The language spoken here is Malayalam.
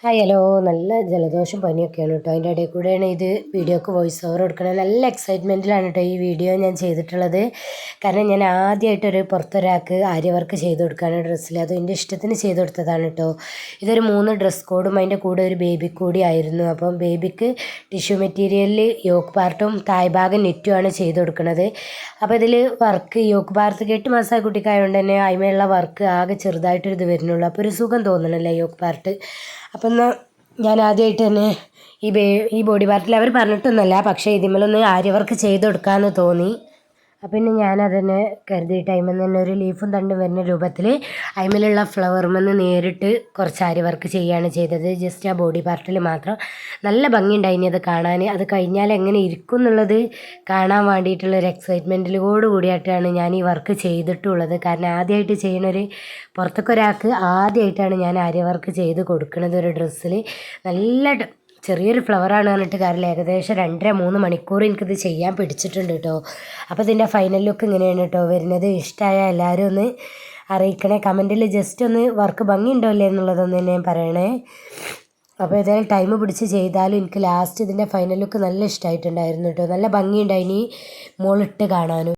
ഹായ് ഹലോ നല്ല ജലദോഷം പനിയൊക്കെയാണ് കേട്ടോ. അതിൻ്റെ ഇടയിൽ കൂടെയാണ് ഇത് വീഡിയോക്ക് വോയിസ് ഓവർ കൊടുക്കുന്നത്. നല്ല എക്സൈറ്റ്മെൻറ്റിലാണ് കേട്ടോ ഈ വീഡിയോ ഞാൻ ചെയ്തിട്ടുള്ളത്. കാരണം ഞാൻ ആദ്യമായിട്ടൊരു പുറത്തൊരാൾക്ക് ആര്യ വർക്ക് ചെയ്ത് കൊടുക്കുകയാണ് ഡ്രസ്സിൽ. അത് എൻ്റെ ഇഷ്ടത്തിന് ചെയ്ത് കൊടുത്തതാണ് കേട്ടോ. ഇതൊരു 3 ഡ്രസ് കോഡും അതിൻ്റെ കൂടെ ഒരു ബേബി കൂടി ആയിരുന്നു. അപ്പം ബേബിക്ക് ടിഷ്യൂ മെറ്റീരിയലിൽ യോക്ക് പാർട്ടും തായ്ഭാഗം നെറ്റുമാണ് ചെയ്ത് കൊടുക്കുന്നത്. അപ്പോൾ ഇതിൽ വർക്ക് യോക്ക് പാർട്ട് 8 മാസമായ കുട്ടിക്കായതുകൊണ്ട് തന്നെ അതിന്മേലുള്ള വർക്ക് ആകെ ചെറുതായിട്ടൊരു ഇത് വരുന്നുള്ളൂ. അപ്പോൾ ഒരു സുഖം തോന്നണല്ലേ യോക്ക് പാർട്ട്. അപ്പം എന്നാൽ ഞാൻ ആദ്യമായിട്ട് തന്നെ ഈ ബോഡി പാർട്ടിൽ അവർ പറഞ്ഞിട്ടൊന്നുമല്ല, പക്ഷേ ഇതിന്മേലൊന്ന് ആര്യ വർക്ക് ചെയ്ത് കൊടുക്കാമെന്ന് തോന്നി. അപ്പം പിന്നെ ഞാനതന്നെ കരുതിയിട്ട് അതിന്മേൽ തന്നെ ഒരു ലീഫും തണ്ടും വരുന്ന രൂപത്തിൽ അതിന്മേലുള്ള ഫ്ലവറുമെന്ന് നേരിട്ട് കുറച്ച് ആര്യ വർക്ക് ചെയ്യുകയാണ് ചെയ്തത്. ജസ്റ്റ് ആ ബോഡി പാർട്ടിൽ മാത്രം. നല്ല ഭംഗിയുണ്ടായിനി അത് കാണാൻ. അത് കഴിഞ്ഞാൽ എങ്ങനെ ഇരിക്കും എന്നുള്ളത് കാണാൻ വേണ്ടിയിട്ടുള്ളൊരു എക്സൈറ്റ്മെൻറ്റിലോട് കൂടിയിട്ടാണ് ഞാൻ ഈ വർക്ക് ചെയ്തിട്ടുള്ളത്. കാരണം ആദ്യമായിട്ട് ചെയ്യണൊരു പുറത്തേക്കൊരാൾക്ക് ആദ്യമായിട്ടാണ് ഞാൻ ആര്യ വർക്ക് ചെയ്ത് കൊടുക്കുന്നത് ഒരു ഡ്രസ്സിൽ. നല്ല ചെറിയൊരു ഫ്ലവറാണ് പറഞ്ഞിട്ട് കാര്യമില്ല. ഏകദേശം 2.5-3 മണിക്കൂർ എനിക്കിത് ചെയ്യാൻ പിടിച്ചിട്ടുണ്ട് കേട്ടോ. അപ്പോൾ ഇതിൻ്റെ ഫൈനൽ ലുക്ക് ഇങ്ങനെയാണ് കേട്ടോ വരുന്നത്. ഇഷ്ടമായ എല്ലാവരും ഒന്ന് അറിയിക്കണേ കമൻറ്റിൽ. ജസ്റ്റ് ഒന്ന് വർക്ക് ഭംഗിയുണ്ടോ അല്ലേ എന്നുള്ളതൊന്ന് ഞാൻ പറയണേ. അപ്പോൾ ഏതായാലും ടൈം പിടിച്ച് ചെയ്താലും എനിക്ക് ലാസ്റ്റ് ഇതിൻ്റെ ഫൈനൽ ലുക്ക് നല്ല ഇഷ്ടമായിട്ടുണ്ടായിരുന്നു കേട്ടോ. നല്ല ഭംഗിയുണ്ടായിനി മോളിട്ട് കാണാനും.